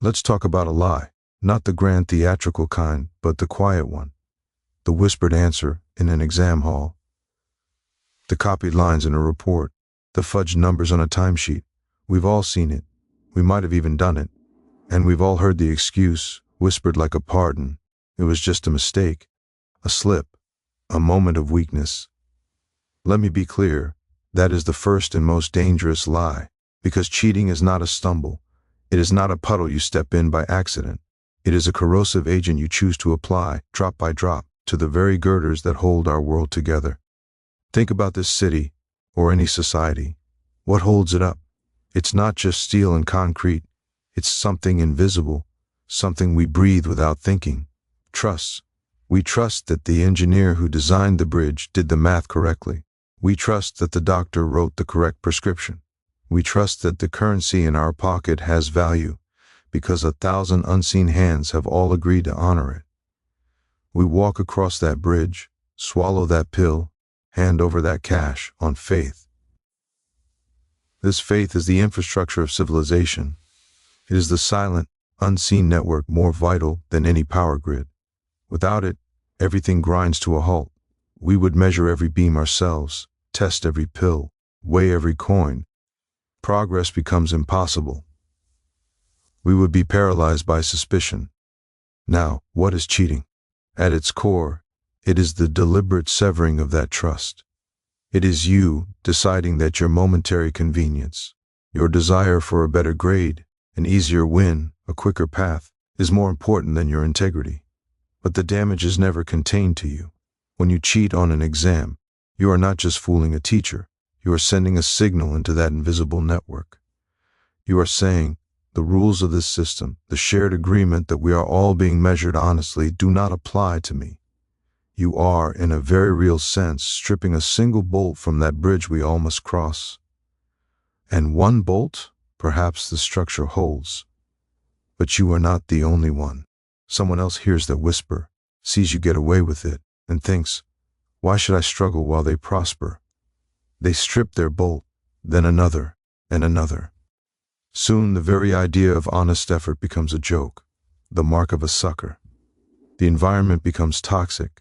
Let's talk about a lie, not the grand theatrical kind, but the quiet one. The whispered answer in an exam hall, the copied lines in a report, the fudged numbers on a timesheet. We've all seen it. We might have even done it. And we've all heard the excuse, whispered like a pardon. It was just a mistake, a slip, a moment of weakness. Let me be clear, that is the first and most dangerous lie, because cheating is not a stumble. It is not a puddle you step in by accident. It is a corrosive agent you choose to apply, drop by drop, to the very girders that hold our world together. Think about this city, or any society. What holds it up? It's not just steel and concrete. It's something invisible, something we breathe without thinking. Trust. We trust that the engineer who designed the bridge did the math correctly. We trust that the doctor wrote the correct prescription. We trust that the currency in our pocket has value, because 1,000 unseen hands have all agreed to honor it. We walk across that bridge, swallow that pill, hand over that cash on faith. This faith is the infrastructure of civilization. It is the silent, unseen network more vital than any power grid. Without it, everything grinds to a halt. We would measure every beam ourselves, test every pill, weigh every coin. Progress becomes impossible. We would be paralyzed by suspicion. Now, what is cheating? At its core, it is the deliberate severing of that trust. It is you deciding that your momentary convenience, your desire for a better grade, an easier win, a quicker path, is more important than your integrity. But the damage is never contained to you. When you cheat on an exam, you are not just fooling a teacher, you are sending a signal into that invisible network. You are saying, the rules of this system, the shared agreement that we are all being measured honestly, do not apply to me. You are, in a very real sense, stripping a single bolt from that bridge we all must cross. And one bolt, perhaps the structure holds. But you are not the only one. Someone else hears that whisper, sees you get away with it, and thinks, why should I struggle while they prosper? They strip their bolt, then another, and another. Soon the very idea of honest effort becomes a joke, the mark of a sucker. The environment becomes toxic.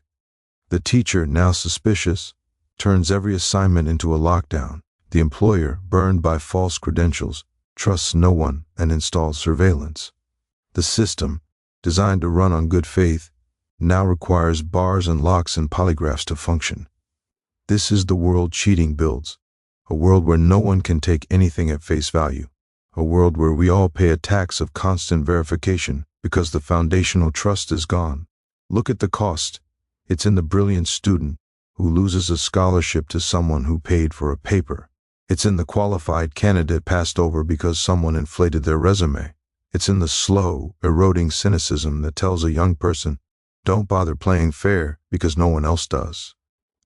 The teacher, now suspicious, turns every assignment into a lockdown. The employer, burned by false credentials, trusts no one and installs surveillance. The system, designed to run on good faith, now requires bars and locks and polygraphs to function. This is the world cheating builds, a world where no one can take anything at face value, a world where we all pay a tax of constant verification because the foundational trust is gone. Look at the cost. It's in the brilliant student who loses a scholarship to someone who paid for a paper. It's in the qualified candidate passed over because someone inflated their resume. It's in the slow, eroding cynicism that tells a young person, don't bother playing fair because no one else does.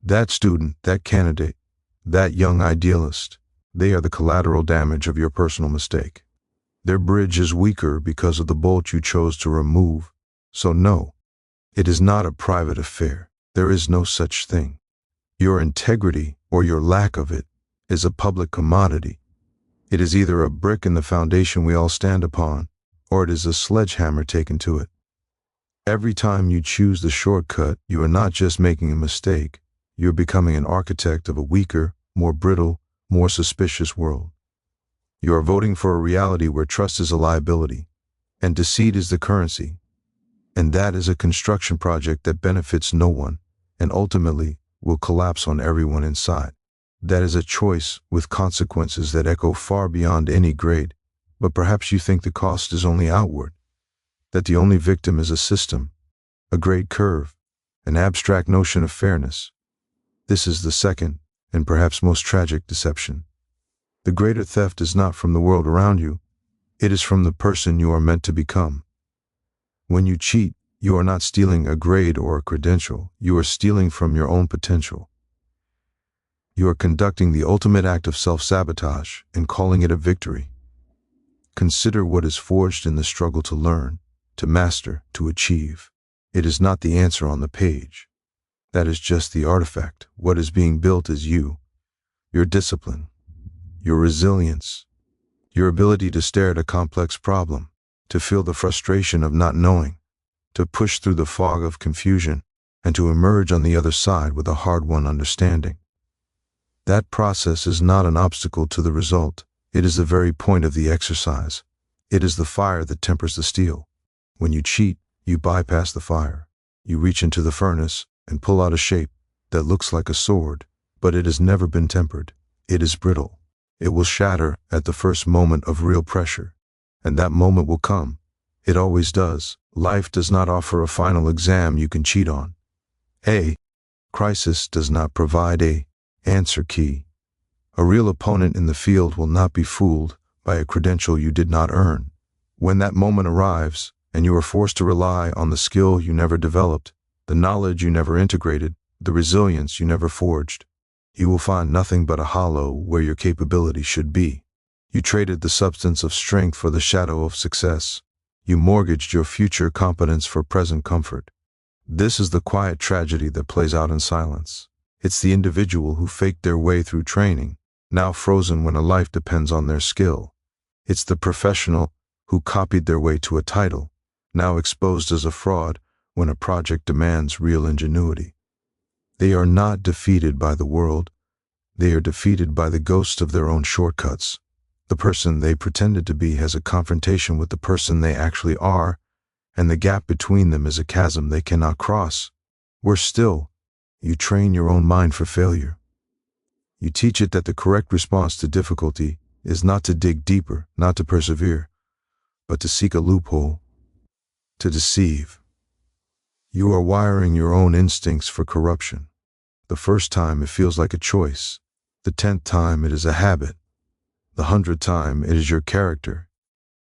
That student, that candidate, that young idealist, they are the collateral damage of your personal mistake. Their bridge is weaker because of the bolt you chose to remove. So no, it is not a private affair. There is no such thing. Your integrity, or your lack of it, is a public commodity. It is either a brick in the foundation we all stand upon, or it is a sledgehammer taken to it. Every time you choose the shortcut, you are not just making a mistake, you're becoming an architect of a weaker, more brittle, more suspicious world. You are voting for a reality where trust is a liability, and deceit is the currency. And that is a construction project that benefits no one, and ultimately will collapse on everyone inside. That is a choice with consequences that echo far beyond any grade, but perhaps you think the cost is only outward, that the only victim is a system, a grade curve, an abstract notion of fairness. This is the second, and perhaps most tragic deception. The greater theft is not from the world around you, it is from the person you are meant to become. When you cheat, you are not stealing a grade or a credential, you are stealing from your own potential. You are conducting the ultimate act of self-sabotage and calling it a victory. Consider what is forged in the struggle to learn, to master, to achieve. It is not the answer on the page. That is just the artifact. What is being built is you, your discipline, your resilience, your ability to stare at a complex problem, to feel the frustration of not knowing, to push through the fog of confusion, and to emerge on the other side with a hard-won understanding. That process is not an obstacle to the result. It is the very point of the exercise. It is the fire that tempers the steel. When you cheat, you bypass the fire. You reach into the furnace and pull out a shape that looks like a sword, but it has never been tempered. It is brittle. It will shatter at the first moment of real pressure. And that moment will come. It always does. Life does not offer a final exam you can cheat on. A crisis does not provide a answer key. A real opponent in the field will not be fooled by a credential you did not earn. When that moment arrives, and you are forced to rely on the skill you never developed, the knowledge you never integrated, the resilience you never forged, you will find nothing but a hollow where your capability should be. You traded the substance of strength for the shadow of success. You mortgaged your future competence for present comfort. This is the quiet tragedy that plays out in silence. It's the individual who faked their way through training, now frozen when a life depends on their skill. It's the professional who copied their way to a title, now exposed as a fraud when a project demands real ingenuity. They are not defeated by the world. They are defeated by the ghost of their own shortcuts. The person they pretended to be has a confrontation with the person they actually are, and the gap between them is a chasm they cannot cross. Worse still, you train your own mind for failure. You teach it that the correct response to difficulty is not to dig deeper, not to persevere, but to seek a loophole, to deceive. You are wiring your own instincts for corruption. The first time it feels like a choice. The 10th time it is a habit. The 100th time it is your character.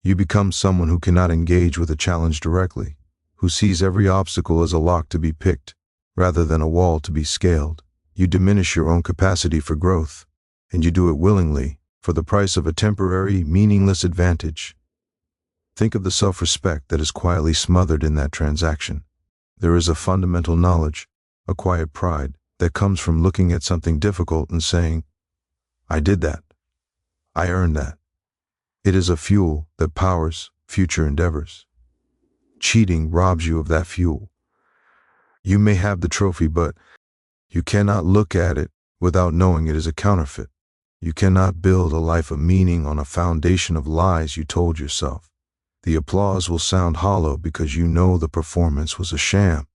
You become someone who cannot engage with a challenge directly, who sees every obstacle as a lock to be picked, rather than a wall to be scaled. You diminish your own capacity for growth, and you do it willingly, for the price of a temporary, meaningless advantage. Think of the self-respect that is quietly smothered in that transaction. There is a fundamental knowledge, a quiet pride, that comes from looking at something difficult and saying, "I did that. I earned that." It is a fuel that powers future endeavors. Cheating robs you of that fuel. You may have the trophy, but you cannot look at it without knowing it is a counterfeit. You cannot build a life of meaning on a foundation of lies you told yourself. The applause will sound hollow because you know the performance was a sham.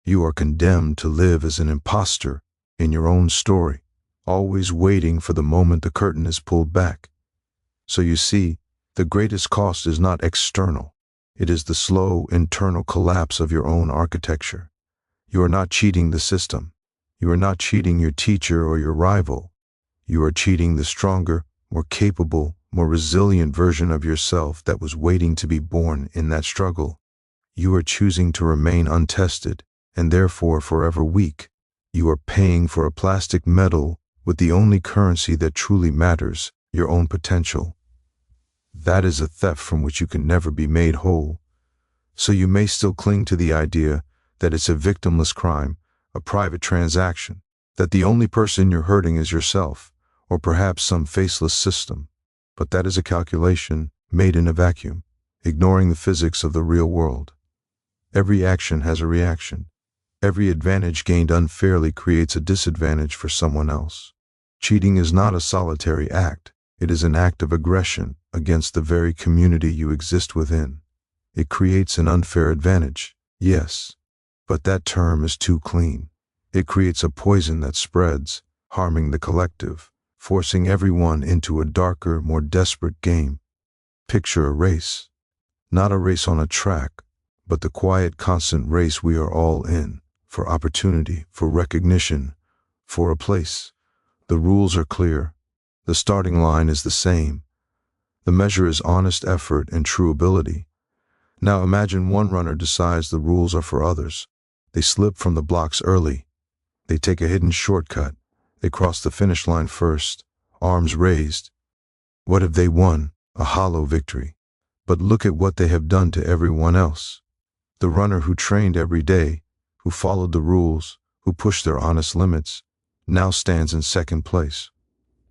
You are condemned to live as an imposter in your own story, always waiting for the moment the curtain is pulled back. So you see, the greatest cost is not external. It is the slow internal collapse of your own architecture. You are not cheating the system. You are not cheating your teacher or your rival. You are cheating the stronger, more capable, more resilient version of yourself that was waiting to be born in that struggle. You are choosing to remain untested and therefore forever weak. You are paying for a plastic medal with the only currency that truly matters, your own potential. That is a theft from which you can never be made whole. So you may still cling to the idea that it's a victimless crime, a private transaction, that the only person you're hurting is yourself, or perhaps some faceless system. But that is a calculation made in a vacuum, ignoring the physics of the real world. Every action has a reaction. Every advantage gained unfairly creates a disadvantage for someone else. Cheating is not a solitary act. It is an act of aggression against the very community you exist within. It creates an unfair advantage, yes, but that term is too clean. It creates a poison that spreads, harming the collective, forcing everyone into a darker, more desperate game. Picture a race, not a race on a track, but the quiet, constant race we are all in, for opportunity, for recognition, for a place. The rules are clear. The starting line is the same. The measure is honest effort and true ability. Now imagine one runner decides the rules are for others. They slip from the blocks early. They take a hidden shortcut. They cross the finish line first, arms raised. What have they won? A hollow victory. But look at what they have done to everyone else. The runner who trained every day, who followed the rules, who pushed their honest limits, now stands in second place.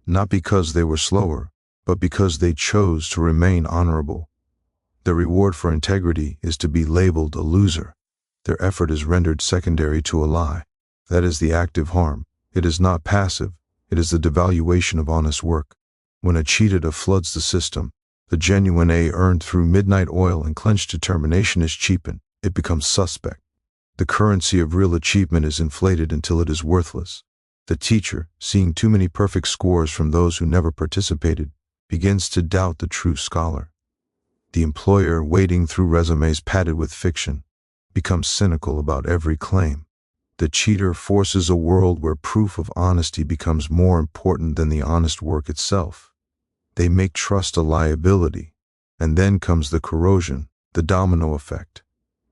Not because they were slower, but because they chose to remain honorable. The reward for integrity is to be labeled a loser. Their effort is rendered secondary to a lie. That is the active harm. It is not passive. It is the devaluation of honest work. When a cheated floods the system, the genuine A earned through midnight oil and clenched determination is cheapened. It becomes suspect. The currency of real achievement is inflated until it is worthless. The teacher, seeing too many perfect scores from those who never participated, begins to doubt the true scholar. The employer, wading through resumes padded with fiction, becomes cynical about every claim. The cheater forces a world where proof of honesty becomes more important than the honest work itself. They make trust a liability. And then comes the corrosion, the domino effect.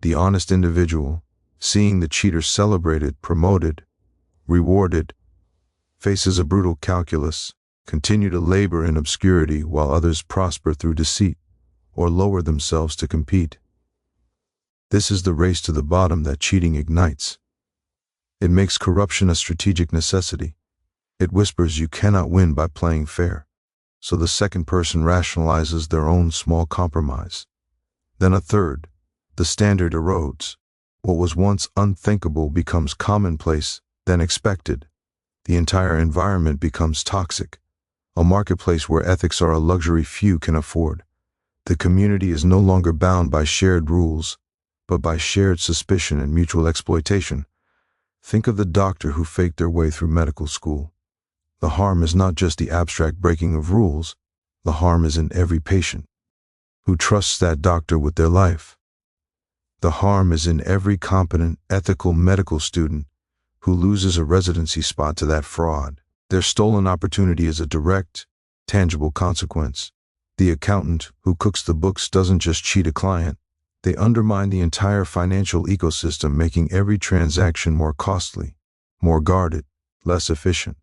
The honest individual, seeing the cheater celebrated, promoted, rewarded, faces a brutal calculus, continue to labor in obscurity while others prosper through deceit, or lower themselves to compete. This is the race to the bottom that cheating ignites. It makes corruption a strategic necessity. It whispers you cannot win by playing fair. So the second person rationalizes their own small compromise. Then a third. The standard erodes. What was once unthinkable becomes commonplace, then expected. The entire environment becomes toxic, a marketplace where ethics are a luxury few can afford. The community is no longer bound by shared rules, but by shared suspicion and mutual exploitation. Think of the doctor who faked their way through medical school. The harm is not just the abstract breaking of rules. The harm is in every patient who trusts that doctor with their life. The harm is in every competent, ethical medical student who loses a residency spot to that fraud. Their stolen opportunity is a direct, tangible consequence. The accountant who cooks the books doesn't just cheat a client. They undermine the entire financial ecosystem, making every transaction more costly, more guarded, less efficient.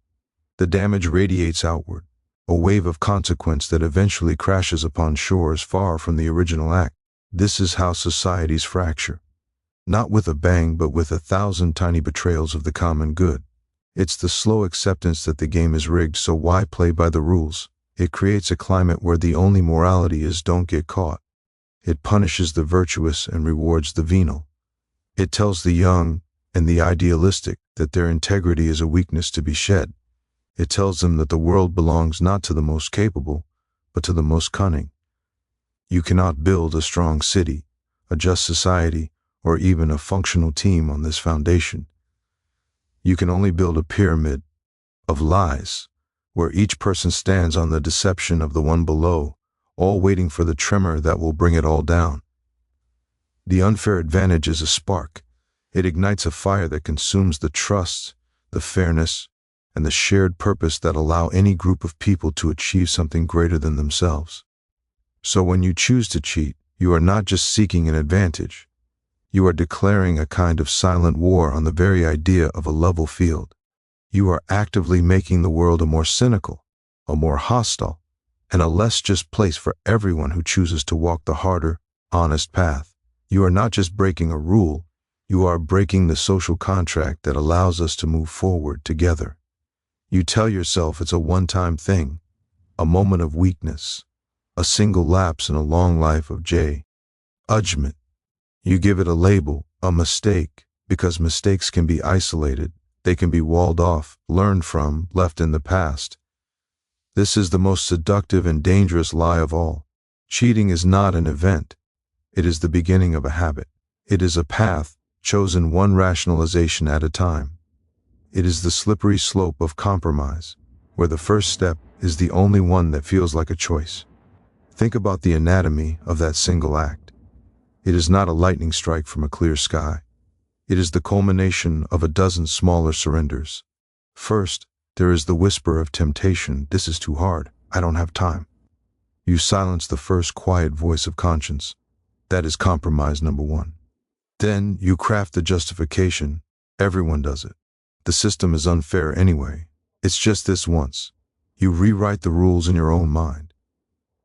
The damage radiates outward, a wave of consequence that eventually crashes upon shores far from the original act. This is how societies fracture. Not with a bang, but with 1,000 tiny betrayals of the common good. It's the slow acceptance that the game is rigged, so why play by the rules? It creates a climate where the only morality is don't get caught. It punishes the virtuous and rewards the venal. It tells the young and the idealistic that their integrity is a weakness to be shed. It tells them that the world belongs not to the most capable, but to the most cunning. You cannot build a strong city, a just society, or even a functional team on this foundation. You can only build a pyramid of lies, where each person stands on the deception of the one below, all waiting for the tremor that will bring it all down. The unfair advantage is a spark. It ignites a fire that consumes the trust, the fairness, and the shared purpose that allow any group of people to achieve something greater than themselves. So when you choose to cheat, you are not just seeking an advantage. You are declaring a kind of silent war on the very idea of a level field. You are actively making the world a more cynical, a more hostile, and a less just place for everyone who chooses to walk the harder, honest path. You are not just breaking a rule, you are breaking the social contract that allows us to move forward together. You tell yourself it's a one-time thing, a moment of weakness, a single lapse in a long life of judgment. You give it a label, a mistake, because mistakes can be isolated, they can be walled off, learned from, left in the past. This is the most seductive and dangerous lie of all. Cheating is not an event. It is the beginning of a habit. It is a path, chosen one rationalization at a time. It is the slippery slope of compromise, where the first step is the only one that feels like a choice. Think about the anatomy of that single act. It is not a lightning strike from a clear sky. It is the culmination of a dozen smaller surrenders. First, there is the whisper of temptation. This is too hard. I don't have time. You silence the first quiet voice of conscience. That is compromise number one. Then you craft the justification. Everyone does it. The system is unfair anyway. It's just this once. You rewrite the rules in your own mind.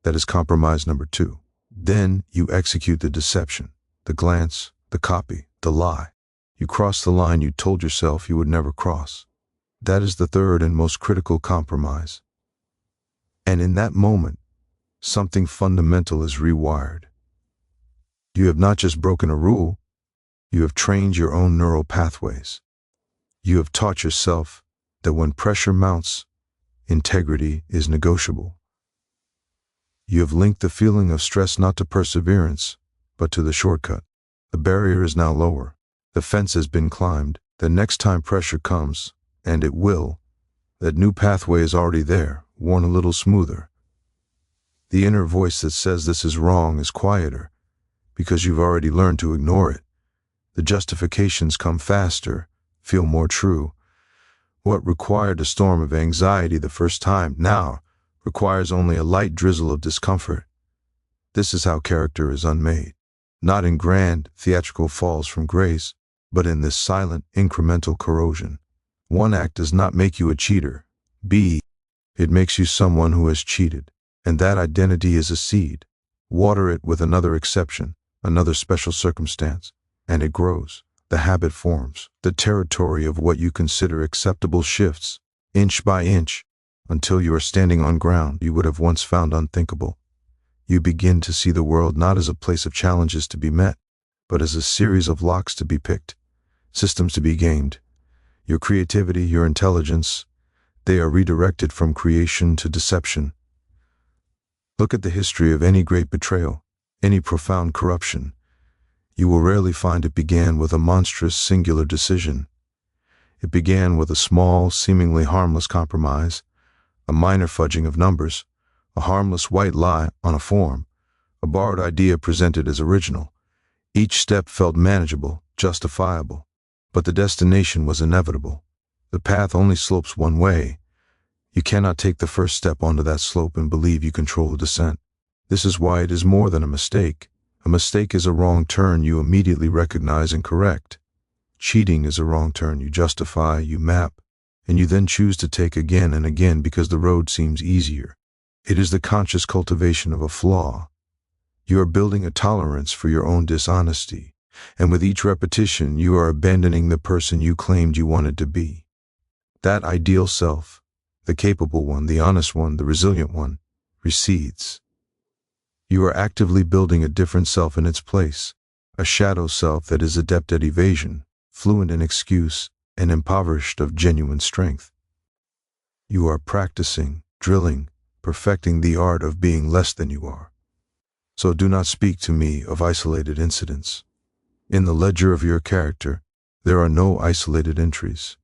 That is compromise number two. Then you execute the deception, the glance, the copy, the lie. You cross the line you told yourself you would never cross. That is the third and most critical compromise. And in that moment, something fundamental is rewired. You have not just broken a rule, you have trained your own neural pathways. You have taught yourself that when pressure mounts, integrity is negotiable. You have linked the feeling of stress not to perseverance, but to the shortcut. The barrier is now lower. The fence has been climbed. The next time pressure comes, and it will, that new pathway is already there, worn a little smoother. The inner voice that says this is wrong is quieter, because you've already learned to ignore it. The justifications come faster, feel more true. What required a storm of anxiety the first time now requires only a light drizzle of discomfort. This is how character is unmade, not in grand, theatrical falls from grace, but in this silent, incremental corrosion. One act does not make you a cheater. B, it makes you someone who has cheated, and that identity is a seed. Water it with another exception, another special circumstance, and it grows. The habit forms. The territory of what you consider acceptable shifts, inch by inch, until you are standing on ground you would have once found unthinkable. You begin to see the world not as a place of challenges to be met, but as a series of locks to be picked, systems to be gamed. Your creativity, your intelligence, they are redirected from creation to deception. Look at the history of any great betrayal, any profound corruption. You will rarely find it began with a monstrous singular decision. It began with a small, seemingly harmless compromise, a minor fudging of numbers, a harmless white lie on a form, a borrowed idea presented as original. Each step felt manageable, justifiable, but the destination was inevitable. The path only slopes one way. You cannot take the first step onto that slope and believe you control the descent. This is why it is more than a mistake. A mistake is a wrong turn you immediately recognize and correct. Cheating is a wrong turn you justify, you map, and you then choose to take again and again because the road seems easier. It is the conscious cultivation of a flaw. You are building a tolerance for your own dishonesty, and with each repetition you are abandoning the person you claimed you wanted to be. That ideal self, the capable one, the honest one, the resilient one, recedes. You are actively building a different self in its place, a shadow self that is adept at evasion, fluent in excuse, and impoverished of genuine strength. You are practicing, drilling, perfecting the art of being less than you are. So do not speak to me of isolated incidents. In the ledger of your character, there are no isolated entries.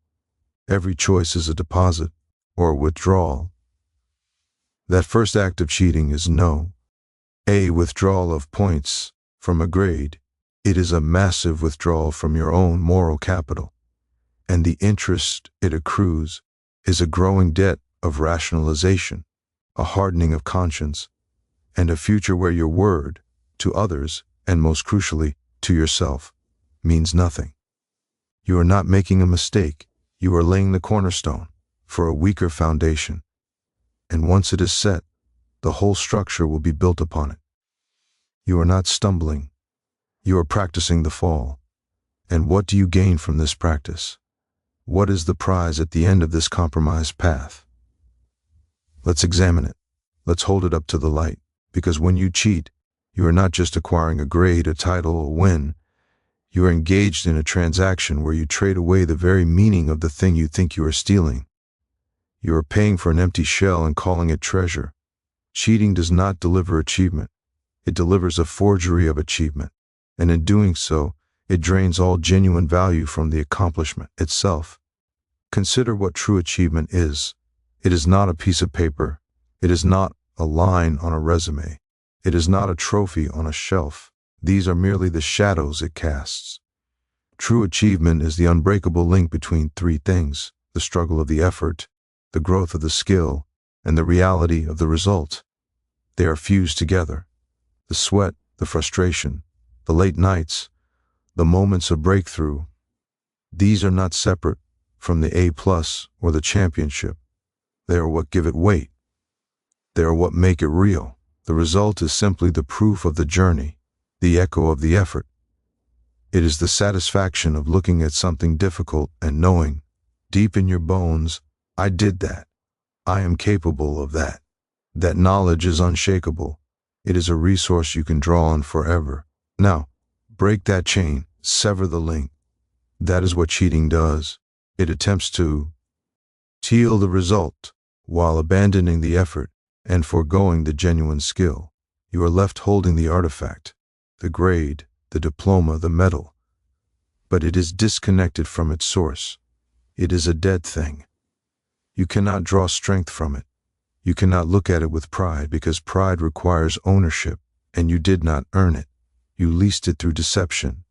Every choice is a deposit or a withdrawal. That first act of cheating is a withdrawal of points from a grade. It is a massive withdrawal from your own moral capital, and the interest it accrues is a growing debt of rationalization, a hardening of conscience, and a future where your word, to others, and most crucially, to yourself, means nothing. You are not making a mistake, you are laying the cornerstone for a weaker foundation, and once it is set, the whole structure will be built upon it. You are not stumbling, you are practicing the fall. And what do you gain from this practice? What is the prize at the end of this compromised path? Let's examine it. Let's hold it up to the light, because when you cheat, you are not just acquiring a grade, a title, a win. You are engaged in a transaction where you trade away the very meaning of the thing you think you are stealing. You are paying for an empty shell and calling it treasure. Cheating does not deliver achievement. It delivers a forgery of achievement, and in doing so, it drains all genuine value from the accomplishment itself. Consider what true achievement is. It is not a piece of paper. It is not a line on a resume. It is not a trophy on a shelf. These are merely the shadows it casts. True achievement is the unbreakable link between three things: the struggle of the effort, the growth of the skill, and the reality of the result. They are fused together. The sweat, the frustration, the late nights, the moments of breakthrough. These are not separate from the A+ or the championship. They are what give it weight. They are what make it real. The result is simply the proof of the journey, the echo of the effort. It is the satisfaction of looking at something difficult and knowing, deep in your bones, I did that. I am capable of that. That knowledge is unshakable. It is a resource you can draw on forever. Now, break that chain, sever the link. That is what cheating does. It attempts to steal the result while abandoning the effort and foregoing the genuine skill. You are left holding the artifact, the grade, the diploma, the medal, but it is disconnected from its source. It is a dead thing. You cannot draw strength from it. You cannot look at it with pride because pride requires ownership, and you did not earn it. You leased it through deception.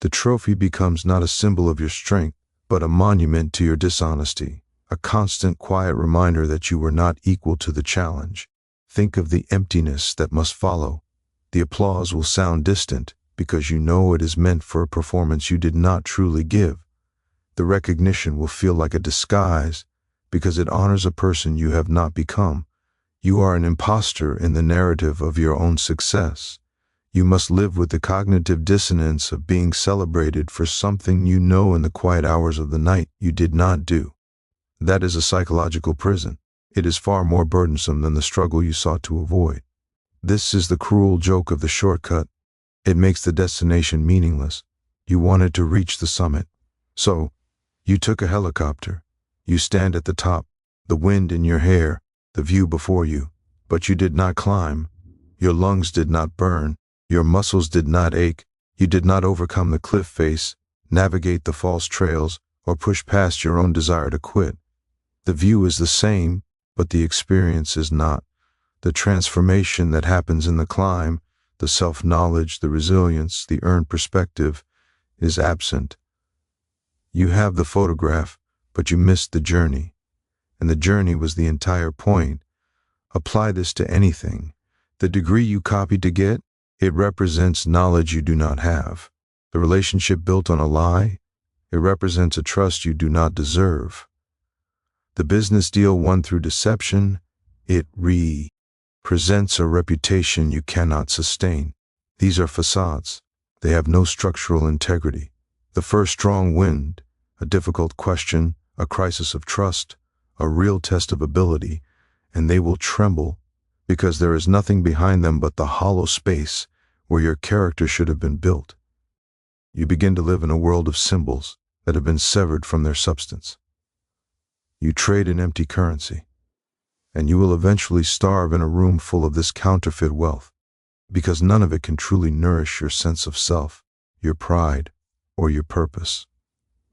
The trophy becomes not a symbol of your strength, but a monument to your dishonesty, a constant quiet reminder that you were not equal to the challenge. Think of the emptiness that must follow. The applause will sound distant because you know it is meant for a performance you did not truly give. The recognition will feel like a disguise because it honors a person you have not become. You are an imposter in the narrative of your own success. You must live with the cognitive dissonance of being celebrated for something you know in the quiet hours of the night you did not do. That is a psychological prison. It is far more burdensome than the struggle you sought to avoid. This is the cruel joke of the shortcut. It makes the destination meaningless. You wanted to reach the summit. So, you took a helicopter. You stand at the top, the wind in your hair, the view before you, but you did not climb. Your lungs did not burn. Your muscles did not ache. You did not overcome the cliff face, navigate the false trails, or push past your own desire to quit. The view is the same, but the experience is not. The transformation that happens in the climb, the self-knowledge, the resilience, the earned perspective, is absent. You have the photograph, but you missed the journey. And the journey was the entire point. Apply this to anything. The degree you copied to get, it represents knowledge you do not have. The relationship built on a lie, it represents a trust you do not deserve. The business deal won through deception, it represents a reputation you cannot sustain. These are facades. They have no structural integrity. The first strong wind, a difficult question, a crisis of trust, a real test of ability, and they will tremble because there is nothing behind them but the hollow space where your character should have been built. You begin to live in a world of symbols that have been severed from their substance. You trade in empty currency, and you will eventually starve in a room full of this counterfeit wealth, because none of it can truly nourish your sense of self, your pride, or your purpose.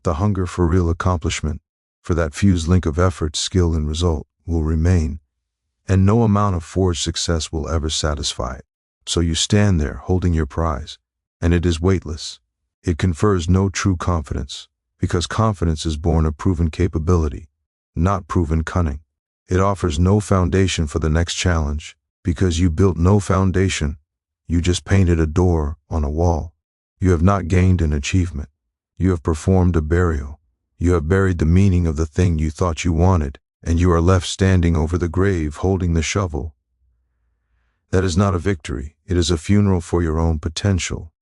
The hunger for real accomplishment, for that fused link of effort, skill, and result, will remain, and no amount of forged success will ever satisfy it. So you stand there holding your prize, and it is weightless. It confers no true confidence, because confidence is born of proven capability, not proven cunning. It offers no foundation for the next challenge, because you built no foundation. You just painted a door on a wall. You have not gained an achievement. You have performed a burial. You have buried the meaning of the thing you thought you wanted, and you are left standing over the grave holding the shovel. That is not a victory. It is a funeral for your own potential.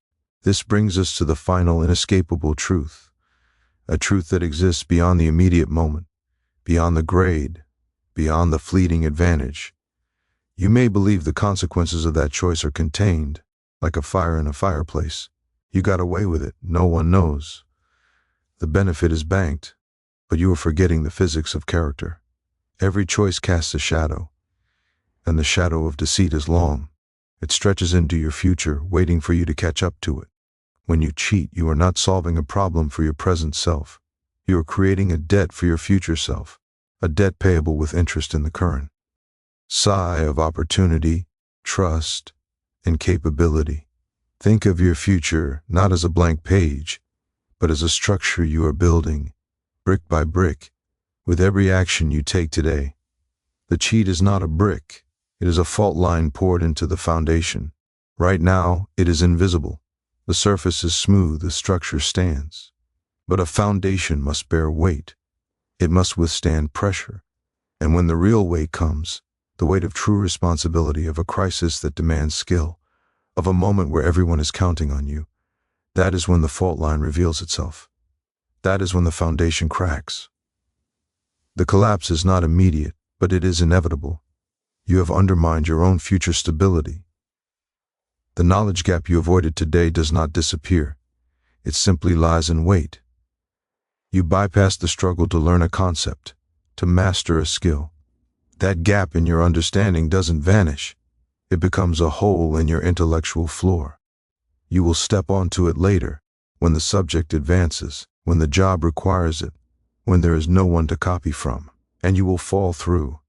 This brings us to the final inescapable truth, a truth that exists beyond the immediate moment, beyond the grade, beyond the fleeting advantage. You may believe the consequences of that choice are contained, like a fire in a fireplace. You got away with it. No one knows. The benefit is banked, but you are forgetting the physics of character. Every choice casts a shadow, and the shadow of deceit is long. It stretches into your future, waiting for you to catch up to it. When you cheat, you are not solving a problem for your present self. You are creating a debt for your future self, a debt payable with interest in the current. Sigh of opportunity, trust, and capability. Think of your future not as a blank page, but as a structure you are building, brick by brick, with every action you take today. The cheat is not a brick. It is a fault line poured into the foundation. Right now, it is invisible. The surface is smooth, the structure stands. But a foundation must bear weight. It must withstand pressure. And when the real weight comes, the weight of true responsibility, of a crisis that demands skill, of a moment where everyone is counting on you, that is when the fault line reveals itself. That is when the foundation cracks. The collapse is not immediate, but it is inevitable. You have undermined your own future stability. The knowledge gap you avoided today does not disappear. It simply lies in wait. You bypass the struggle to learn a concept, to master a skill. That gap in your understanding doesn't vanish. It becomes a hole in your intellectual floor. You will step onto it later, when the subject advances, when the job requires it, when there is no one to copy from, and you will fall through.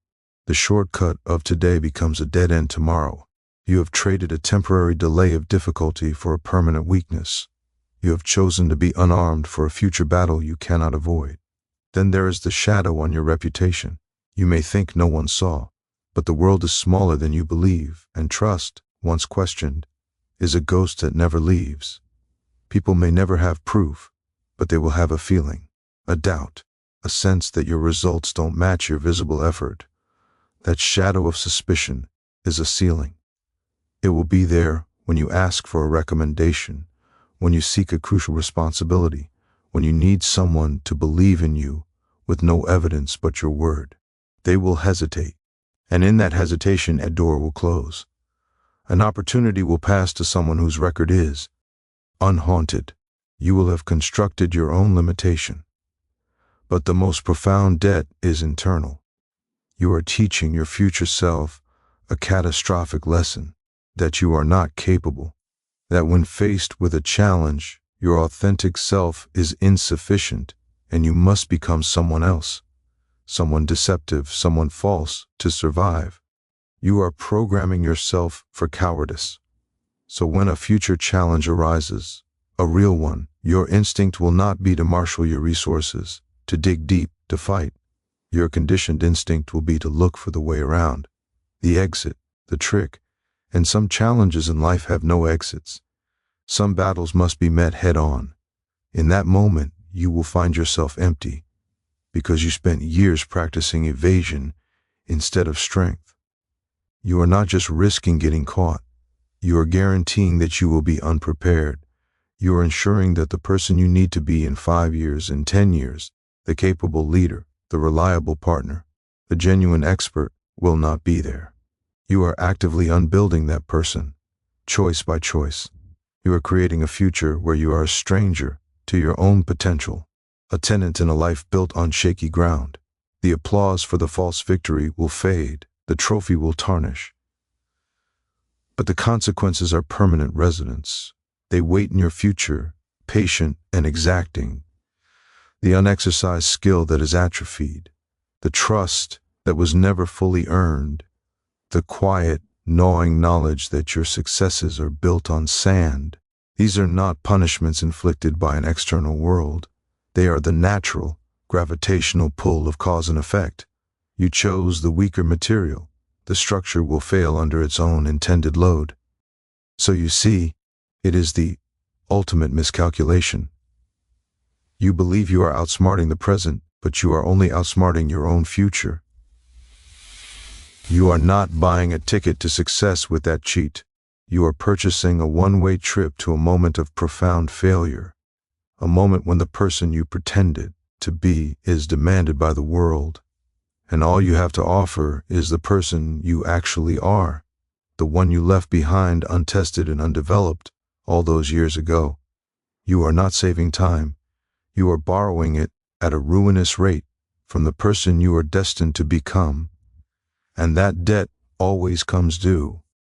The shortcut of today becomes a dead end tomorrow. You have traded a temporary delay of difficulty for a permanent weakness. You have chosen to be unarmed for a future battle you cannot avoid. Then there is the shadow on your reputation. You may think no one saw, but the world is smaller than you believe, and trust, once questioned, is a ghost that never leaves. People may never have proof, but they will have a feeling, a doubt, a sense that your results don't match your visible effort. That shadow of suspicion is a ceiling. It will be there when you ask for a recommendation, when you seek a crucial responsibility, when you need someone to believe in you with no evidence but your word. They will hesitate, and in that hesitation a door will close. An opportunity will pass to someone whose record is unhaunted. You will have constructed your own limitation. But the most profound debt is internal. You are teaching your future self a catastrophic lesson, that you are not capable, that when faced with a challenge, your authentic self is insufficient and you must become someone else, someone deceptive, someone false to survive. You are programming yourself for cowardice. So when a future challenge arises, a real one, your instinct will not be to marshal your resources, to dig deep, to fight. Your conditioned instinct will be to look for the way around, the exit, the trick. And some challenges in life have no exits. Some battles must be met head on. In that moment, you will find yourself empty, because you spent years practicing evasion instead of strength. You are not just risking getting caught. You are guaranteeing that you will be unprepared. You are ensuring that the person you need to be in 5 years, in 10 years, the capable leader, the reliable partner, the genuine expert, will not be there. You are actively unbuilding that person, choice by choice. You are creating a future where you are a stranger to your own potential, a tenant in a life built on shaky ground. The applause for the false victory will fade, the trophy will tarnish. But the consequences are permanent residents. They wait in your future, patient and exacting. The unexercised skill that is atrophied, the trust that was never fully earned, the quiet, gnawing knowledge that your successes are built on sand. These are not punishments inflicted by an external world. They are the natural, gravitational pull of cause and effect. You chose the weaker material. The structure will fail under its own intended load. So you see, it is the ultimate miscalculation. You believe you are outsmarting the present, but you are only outsmarting your own future. You are not buying a ticket to success with that cheat. You are purchasing a one-way trip to a moment of profound failure, a moment when the person you pretended to be is demanded by the world, and all you have to offer is the person you actually are, the one you left behind untested and undeveloped all those years ago. You are not saving time. You are borrowing it at a ruinous rate from the person you are destined to become. And that debt always comes due.